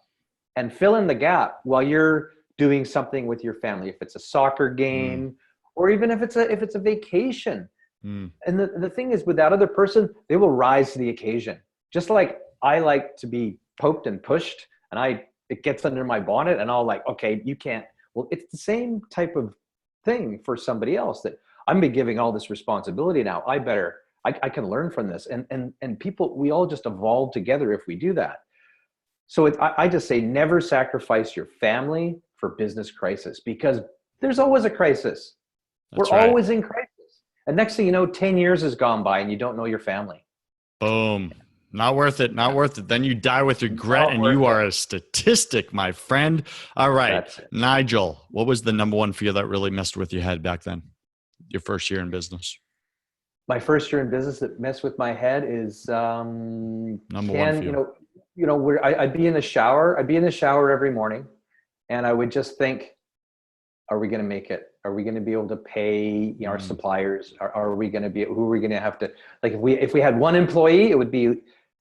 and fill in the gap while you're doing something with your family. If it's a soccer Mm, game, or even if it's a vacation. mm. And the thing is, with that other person, they will rise to the occasion. Just like I like to be poked and pushed, and it gets under my bonnet, and I'll like, okay, you can't. Well, it's the same type of thing for somebody else, that I'm be giving all this responsibility now. I can learn from this, and people, we all just evolve together if we do that. So I just say, never sacrifice your family for business crisis, because there's always a crisis. We're That's right. always in crisis. And next thing you know, 10 years has gone by and you don't know your family. Boom. Not worth it. Not Yeah. worth it. Then you die with regret Not and worth you it. are a statistic, my friend. All right. That's it. Nigel, what was the number one fear that really messed with your head back then? Your first year in business? My first year in business that messed with my head is, Number one fear. where I'd be in the shower. I'd be in the shower every morning, and I would just think, are we going to make it? Are we going to be able to pay, our Mm. suppliers? Are we going to be, who are we going to have to, like, if we had one employee, it would be,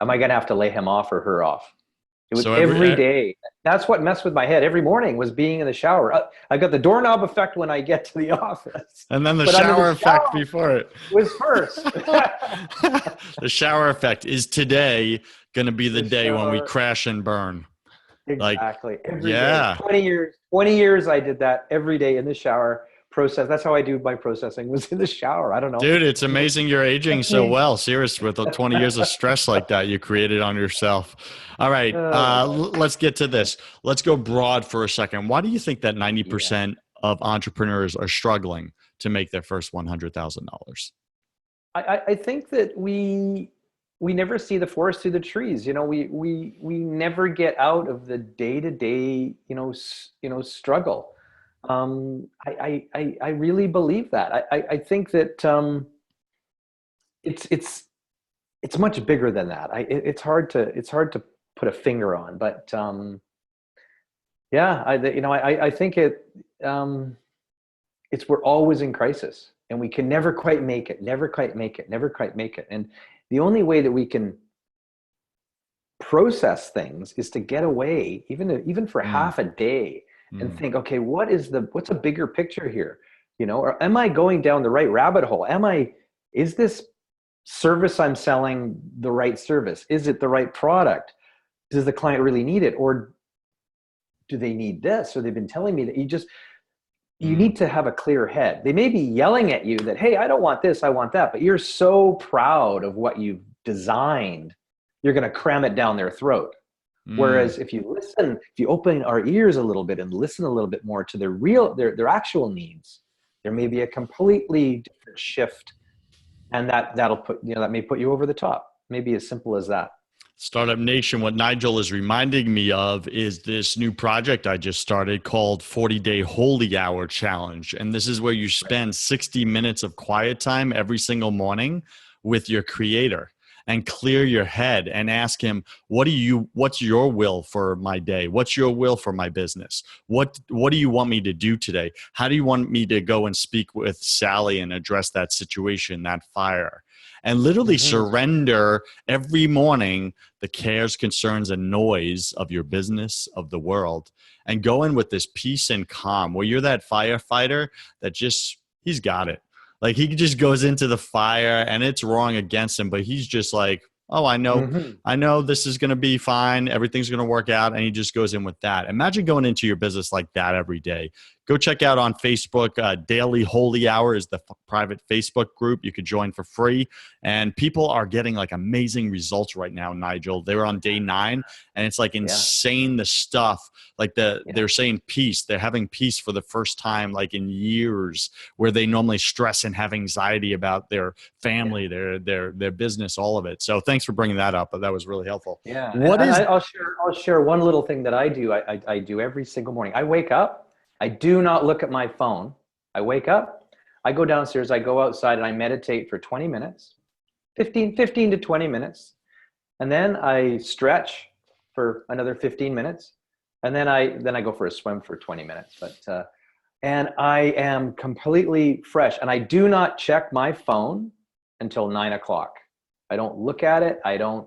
am I going to have to lay him off or her off? It was So every day. That's what messed with my head every morning, was being in the shower. I got the doorknob effect when I get to the office, and then the but I'm in shower the effect shower before it. was first. The shower effect is today going to be the The day when we shower. crash and burn. Like, Exactly. Every day. yeah. 20 years I did that every day in the shower process. That's how I do my processing, was in the shower. I don't know. Dude, it's amazing you're aging That's so me. well. Serious, with the 20 years of stress like that you created on yourself. All right, Oh, let's get to this. Let's go broad for a second. Why do you think that yeah. 90% of entrepreneurs are struggling to make their first $100,000? I think that we never see the forest through the trees. We never get out of the day-to-day, struggle. I really believe that. I think that it's it's it's much bigger than that. It's hard to put a finger on, but yeah, I think it's, we're always in crisis, and we can never quite make it, never quite make it, never quite make it. And the only way that we can process things is to get away, even for Mm, half a day, and mm, think, okay, what's a bigger picture here? Or am I going down the right rabbit hole? Is this service I'm selling the right service? Is it the right product? Does the client really need it? Or do they need this? Or they've been telling me that you mm. need to have a clear head. They may be yelling at you that, hey, I don't want this, I want that, but you're so proud of what you've designed, you're going to cram it down their throat. Mm. Whereas if you open our ears a little bit and listen a little bit more to their actual needs, there may be a completely different shift, and that may put you over the top. Maybe as simple as that. Startup Nation, what Nigel is reminding me of is this new project I just started called 40-Day Holy Hour Challenge. And this is where you Right. spend 60 minutes of quiet time every single morning with your creator and clear your head and ask him, what's your will for my day? What's your will for my business? What do you want me to do today? How do you want me to go and speak with Sally and address that situation, that fire? And literally Mm-hmm. surrender every morning the cares, concerns, and noise of your business, of the world, and go in with this peace and calm where you're that firefighter that he's got it. Like, he just goes into the fire and it's wrong against him, but he's just like, oh, Mm-hmm. I know this is going to be fine. Everything's going to work out. And he just goes in with that. Imagine going into your business like that every day. Go check out on Facebook. Daily Holy Hour is the private Facebook group. You could join for free. And people are getting like amazing results right now, Nigel. They're on day 9, and it's like Yeah. insane, the stuff. Like Yeah. they're saying peace. They're having peace for the first time like in years, where they normally stress and have anxiety about their Yeah. family, their business, all of it. So thanks for bringing that up. But that was really helpful. Yeah, and What is I'll share one little thing that I do. I do every single morning. I wake up. I do not look at my phone. I wake up. I go downstairs. I go outside and I meditate for 20 minutes, 15 to 20 minutes, and then I stretch for another 15 minutes, and then I go for a swim for 20 minutes. But and I am completely fresh. And I do not check my phone until 9 o'clock. I don't look at it. I don't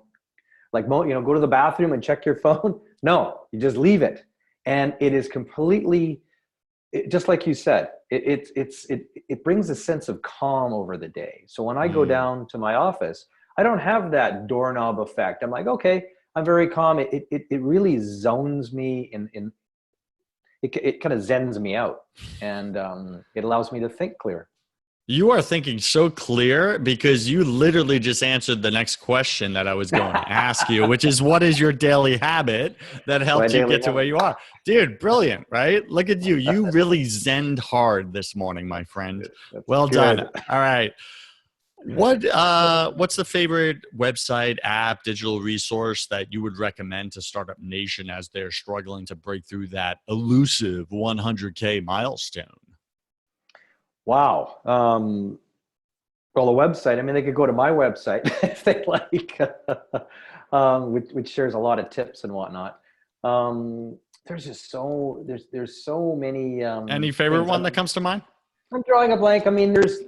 go to the bathroom and check your phone. No, you just leave it. And it is completely, just like you said, it brings a sense of calm over the day. So when I go down to my office, I don't have that doorknob effect. I'm like, okay, I'm very calm. It really zones me in it kind of zens me out, and it allows me to think clear. You are thinking so clear because you literally just answered the next question that I was going to ask you, which is, what is your daily habit that helped you get to where you are? Dude, brilliant, right? Look at you. You really zened hard this morning, my friend. Well done. All right. What's the favorite website, app, digital resource that you would recommend to Startup Nation as they're struggling to break through that elusive 100K milestone? Wow. Well, a website, I mean, they could go to my website if they like, which shares a lot of tips and whatnot. There's just there's so many. Any favorite one that comes to mind? I'm drawing a blank. I mean, there's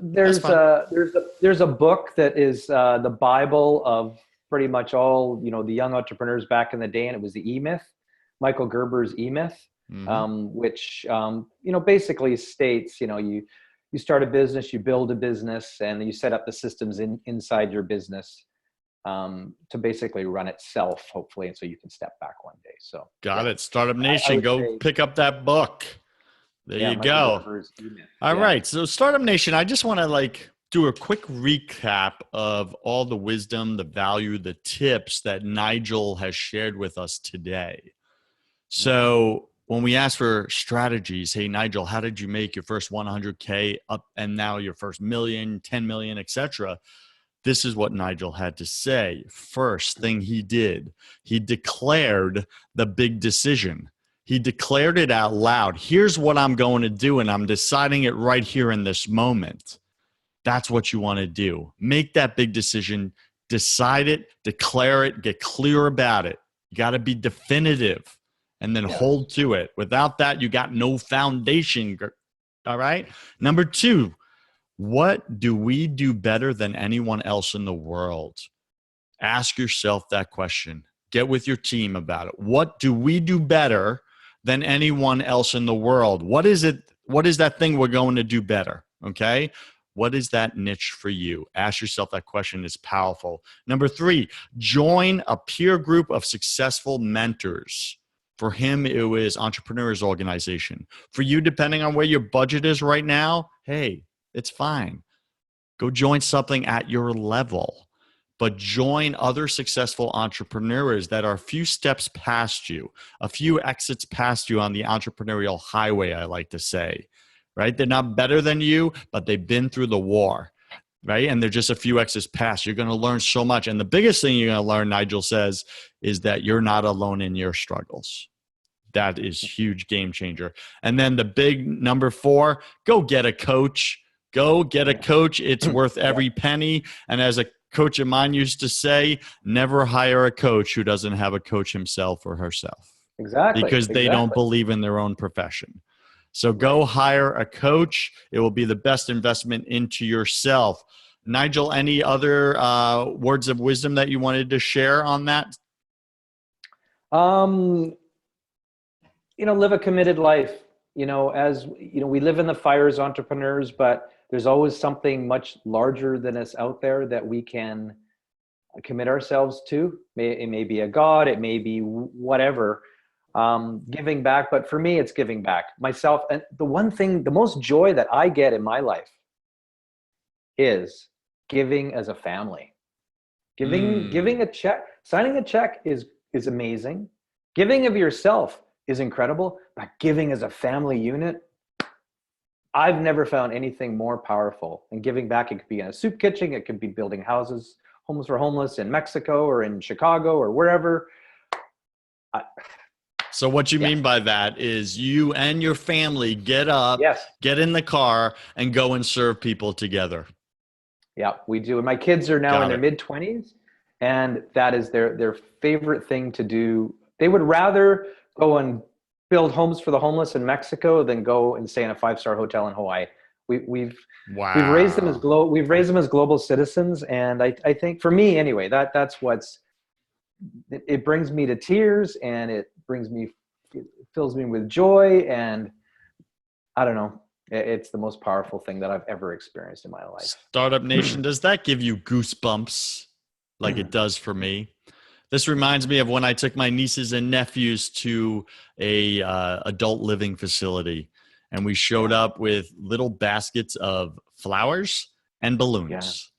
a book that is the Bible of pretty much all, the young entrepreneurs back in the day, and it was the E-Myth, Michael Gerber's E-Myth, which basically states, you start a business, you build a business, and you set up the systems inside your business to basically run itself, hopefully, and so you can step back one day. So got it. Startup Nation, go pick up that book. There you go. All right. So Startup Nation, I just want to do a quick recap of all the wisdom, the value, the tips that Nigel has shared with us today. So when we ask for strategies, hey, Nigel, how did you make your first 100K up and now your first million, 10 million, etc.? This is what Nigel had to say. First thing he did, he declared the big decision. He declared it out loud. Here's what I'm going to do, and I'm deciding it right here in this moment. That's what you want to do. Make that big decision, decide it, declare it, get clear about it. You got to be definitive and then hold to it. Without that, you got no foundation. All right? Number two, what do we do better than anyone else in the world? Ask yourself that question. Get with your team about it. What do we do better than anyone else in the world? What is it? What is that thing we're going to do better? Okay. What is that niche for you? Ask yourself that question. It's powerful. Number three, join a peer group of successful mentors. For him, it was Entrepreneurs Organization. For you, depending on where your budget is right now, hey, it's fine. Go join something at your level. But join other successful entrepreneurs that are a few steps past you, a few exits past you on the entrepreneurial highway, I like to say, right? They're not better than you, but they've been through the war, right? And they're just a few exits past. You're going to learn so much. And the biggest thing you're going to learn, Nigel says, is that you're not alone in your struggles. That is huge game changer. And then the big number four, go get a coach. Go get a coach. It's worth every penny. And as a coach of mine used to say, never hire a coach who doesn't have a coach himself or herself. Exactly. Because they don't believe in their own profession. So go hire a coach. It will be the best investment into yourself. Nigel, any other words of wisdom that you wanted to share on that? Live a committed life. As we live in the fire as entrepreneurs, but there's always something much larger than us out there that we can commit ourselves to. It may be a God, it may be whatever, giving back. But for me, it's giving back myself. And the one thing, the most joy that I get in my life is giving as a family. Giving a check, signing a check is amazing. Giving of yourself is incredible, but giving as a family unit, I've never found anything more powerful. And giving back, it could be in a soup kitchen, it could be building houses, homes for homeless in Mexico or in Chicago or wherever. So what you mean by that is you and your family get up, get in the car, and go and serve people together. Yeah, we do. And my kids are now in their mid-20s, and that is their favorite thing to do. They would rather go and build homes for the homeless in Mexico than go and stay in a 5-star hotel in Hawaii. We've raised them as Wow. global citizens, and I think for me anyway, that's what's it brings me to tears, and it fills me with joy, and I don't know, it's the most powerful thing that I've ever experienced in my life. Startup Nation, does that give you goosebumps like it does for me? This reminds me of when I took my nieces and nephews to a adult living facility, and we showed up with little baskets of flowers and balloons.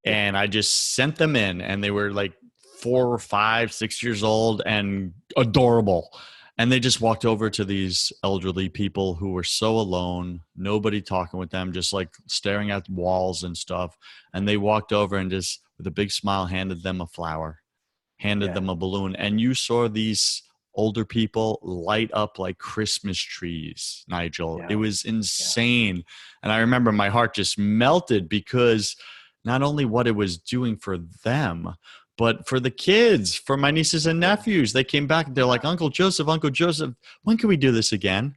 Yeah. And I just sent them in, and they were like 4 or 5, 6 years old and adorable. And they just walked over to these elderly people who were so alone, nobody talking with them, just like staring at walls and stuff. And they walked over and just with a big smile handed them a flower, handed them a balloon, and you saw these older people light up like Christmas trees, Nigel. Yeah. It was insane. And I remember my heart just melted because not only what it was doing for them, but for the kids, for my nieces and nephews. They came back and they're like, Uncle Joseph, when can we do this again?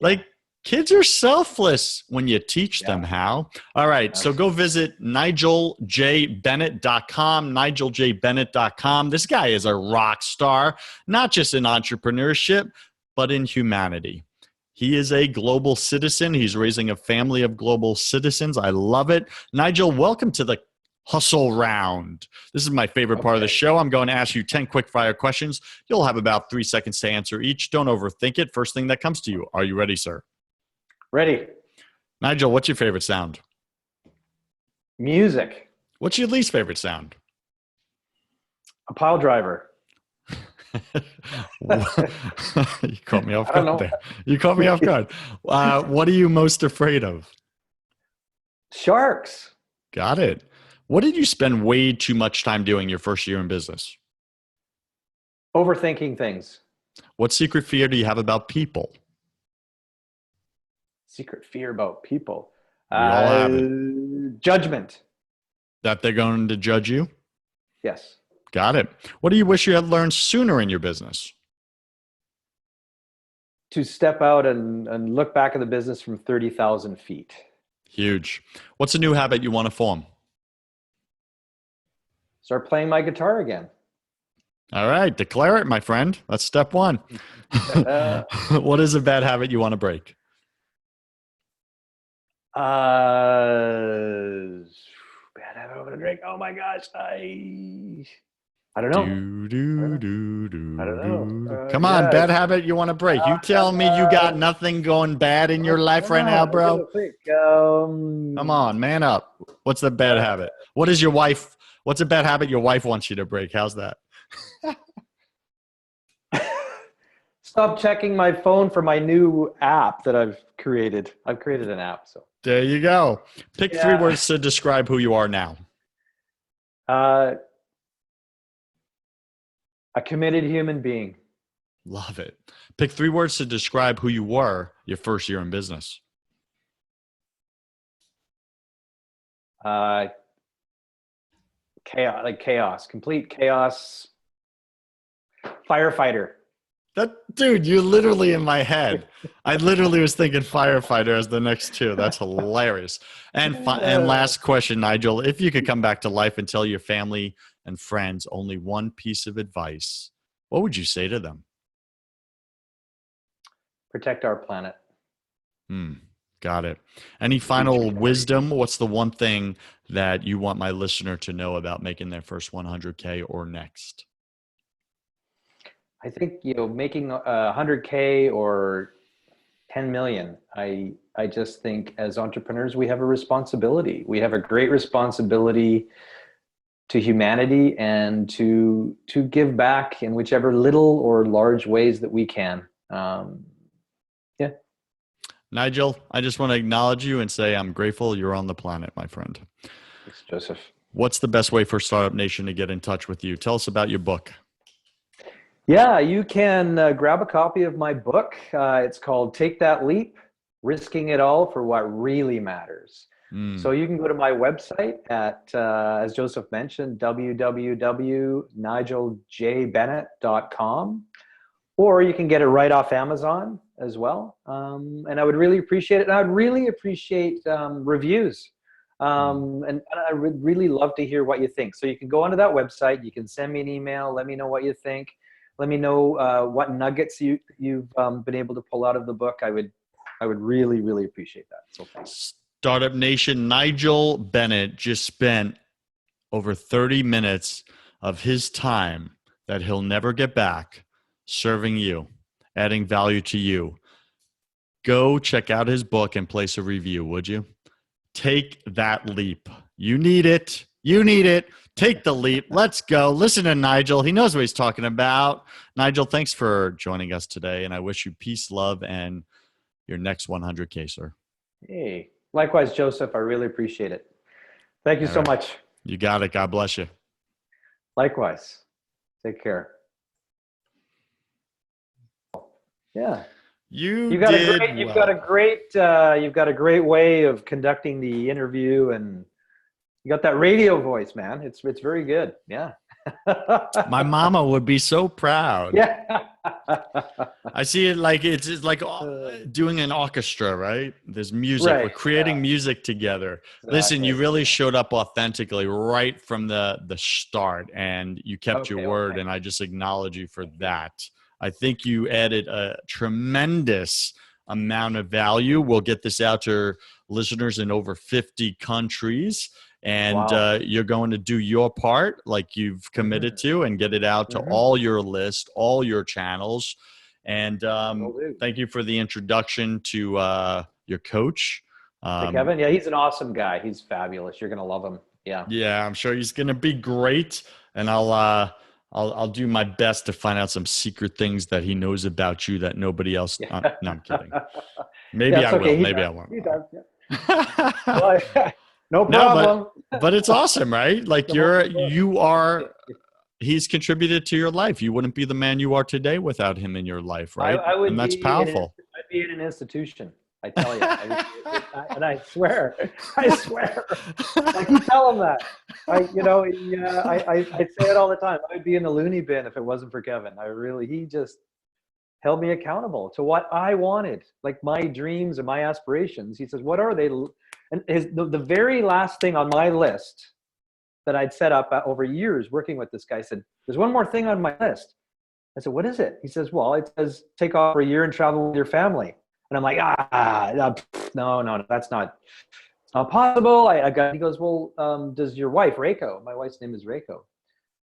Like, kids are selfless when you teach them how. All right, so go visit nigeljbennett.com, nigeljbennett.com. This guy is a rock star, not just in entrepreneurship, but in humanity. He is a global citizen. He's raising a family of global citizens. I love it. Nigel, welcome to the Hustle Round. This is my favorite part of the show. I'm going to ask you 10 quick fire questions. You'll have about 3 seconds to answer each. Don't overthink it. First thing that comes to you. Are you ready, sir? Ready. Nigel, what's your favorite sound? Music. What's your least favorite sound? A pile driver. You caught me off guard there. You caught me off guard. What are you most afraid of? Sharks. Got it. What did you spend way too much time doing your first year in business? Overthinking things. What secret fear do you have about people? Secret fear about people. We all have it. Judgment. That they're going to judge you? Yes. Got it. What do you wish you had learned sooner in your business? To step out and look back at the business from 30,000 feet. Huge. What's a new habit you want to form? Start playing my guitar again. All right. Declare it, my friend. That's step one. What is a bad habit you want to break? Bad habit I'm gonna drink. Oh my gosh, I don't know. I don't know. Come on, bad habit you want to break. You tell me you got nothing going bad in your life right now, bro. Come on, man up. What's the bad habit? What's a bad habit your wife wants you to break? How's that? Stop checking my phone for my new app that I've created. I've created an app, so. There you go. Pick 3 words to describe who you are now. A committed human being. Love it. Pick 3 words to describe who you were your first year in business. Chaos, complete chaos. Firefighter. Dude, you're literally in my head. I literally was thinking firefighter as the next 2. That's hilarious. And last question, Nigel, if you could come back to life and tell your family and friends only one piece of advice, what would you say to them? Protect our planet. Got it. Any final wisdom? What's the one thing that you want my listener to know about making their first 100K or next? I think, making 100K or 10 million, I just think as entrepreneurs, we have a responsibility. We have a great responsibility to humanity and to give back in whichever little or large ways that we can. Nigel, I just want to acknowledge you and say I'm grateful you're on the planet, my friend. Thanks, Joseph. What's the best way for Startup Nation to get in touch with you? Tell us about your book. Yeah, you can grab a copy of my book. It's called Take That Leap, Risking It All for What Really Matters. So you can go to my website at, as Joseph mentioned, www.nigeljbennett.com. or you can get it right off Amazon as well. And I would really appreciate it. And I would really appreciate reviews. And I would really love to hear what you think. So you can go onto that website. You can send me an email. Let me know what you think. Let me know what nuggets you've been able to pull out of the book. I would really, really appreciate that. So thanks. Startup Nation, Nigel Bennett just spent over 30 minutes of his time that he'll never get back serving you, adding value to you. Go check out his book and place a review, would you? Take that leap. You need it. You need it. Take the leap. Let's go. Listen to Nigel. He knows what he's talking about. Nigel, thanks for joining us today, and I wish you peace, love, and your next 100K, sir. Hey, likewise, Joseph. I really appreciate it. Thank you so much. You got it. God bless you. Likewise. Take care. Yeah. You've got a great way of conducting the interview, and you got that radio voice, man. It's very good. Yeah. My mama would be so proud. Yeah. I see it like it's like doing an orchestra, right? There's music. Right. We're creating music together. Exactly. Listen, you really showed up authentically right from the start, and you kept your word, and I just acknowledge you for that. I think you added a tremendous amount of value. We'll get this out to listeners in over 50 countries. And you're going to do your part like you've committed to and get it out to all your list, all your channels. And thank you for the introduction to your coach. Kevin, yeah, he's an awesome guy. He's fabulous. You're going to love him. Yeah. Yeah, I'm sure he's going to be great. And I'll do my best to find out some secret things that he knows about you that nobody else. No, I'm kidding. Maybe I will. Maybe I won't. He does. Yeah. No problem. No, but it's awesome, right? Like he's contributed to your life. You wouldn't be the man you are today without him in your life, right? And that's powerful. I'd be in an institution. I tell you, and I swear, like you tell him that. I say it all the time. I'd be in the loony bin if it wasn't for Kevin. He just held me accountable to what I wanted, like my dreams and my aspirations. He says, "What are they?" And the very last thing on my list that I'd set up over years working with this guy said, "There's one more thing on my list." I said, "What is it?" He says, "Well, it says take off for a year and travel with your family." And I'm like, no, that's not possible. He goes, "Well, does your wife, Reiko," my wife's name is Reiko,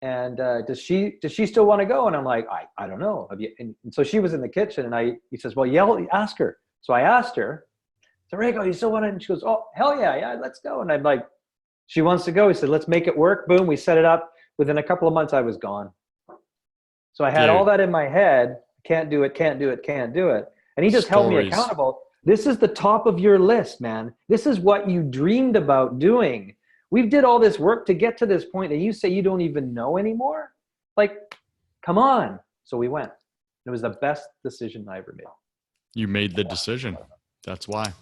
and does she still want to go? And I'm like, I don't know. And so she was in the kitchen, and he says, "Well, ask her." So I asked her, "So Reiko, you still want to?" And she goes, "Oh, hell yeah, let's go." And I'm like, "She wants to go." He said, "Let's make it work." Boom, we set it up. Within a couple of months, I was gone. So I had all that in my head. Can't do it. And he just held me accountable. This is the top of your list, man. This is what you dreamed about doing. We did all this work to get to this point, and you say you don't even know anymore? Like, come on. So we went. It was the best decision I ever made. You made the decision. That's why.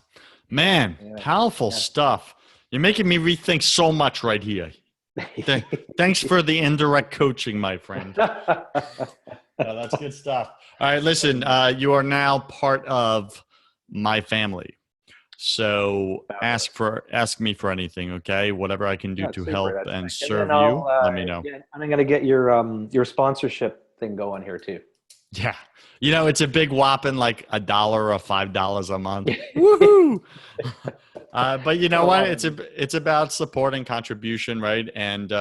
Man, powerful stuff. You're making me rethink so much right here. Thanks for the indirect coaching, my friend. That's good stuff. All right, listen, you are now part of my family. So ask me for anything, okay? Whatever I can do to help and serve you, let me know. And I'm going to get your sponsorship thing going here too. Yeah. It's a big whopping like $1 or $5 a month. Woohoo! But you know what? It's about support and contribution, right? And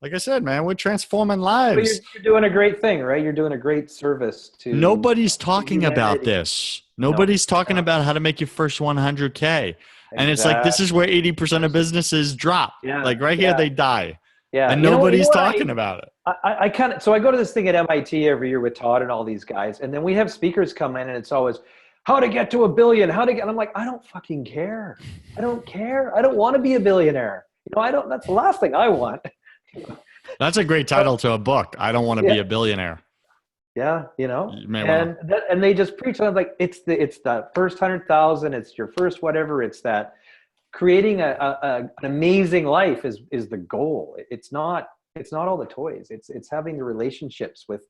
like I said, man, we're transforming lives. You're doing a great thing, right? You're doing a great service to. Nobody's talking about this. Nobody's talking about how to make your first 100K. Exactly. And it's like, this is where 80% of businesses drop. Yeah. Like right here, they die. Yeah. And nobody's talking about it. I go to this thing at MIT every year with Todd and all these guys. And then we have speakers come in and it's always, how to get to a billion, and I'm like, I don't fucking care. I don't care. I don't want to be a billionaire. That's the last thing I want. That's a great title to a book. I don't want to be a billionaire. Yeah, and they just preach on like it's the first 100,000. It's your first whatever. It's that creating an amazing life is the goal. It's not all the toys. It's having the relationships with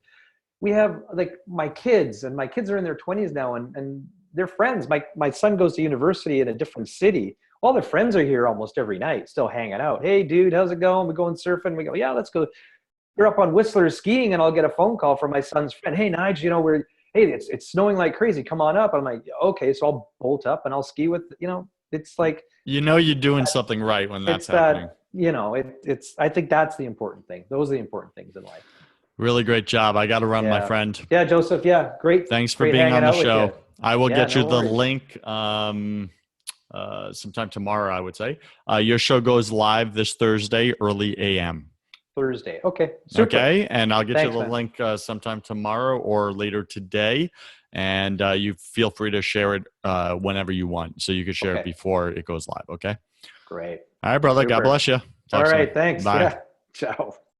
we have like my kids, and my kids are in their 20s now, and they're friends. My son goes to university in a different city. All their friends are here almost every night, still hanging out. Hey, dude, how's it going? We're going surfing. We go, yeah, let's go. We're up on Whistler skiing, and I'll get a phone call from my son's friend. Hey, Nigel, it's snowing like crazy. Come on up. I'm like, okay, so I'll bolt up and I'll ski with, it's like, You're doing something right when that's it's happening. that, I think that's the important thing. Those are the important things in life. Really great job. I got to run, my Yeah. friend. Yeah, Joseph. Yeah. Great. Thanks for Great being hanging on the out with you. show. I will Yeah, get you no the worries. link sometime tomorrow, I would say. Your show goes live this Thursday, early AM. Thursday. Okay. Super. Okay. And I'll get you Thanks, the man. link sometime tomorrow or later today. And you feel free to share it whenever you want. So you can share it Okay. before it goes live. Okay. Great. All right, brother. God Super. bless you. All Talk soon. right. Thanks. Bye. Yeah. Ciao.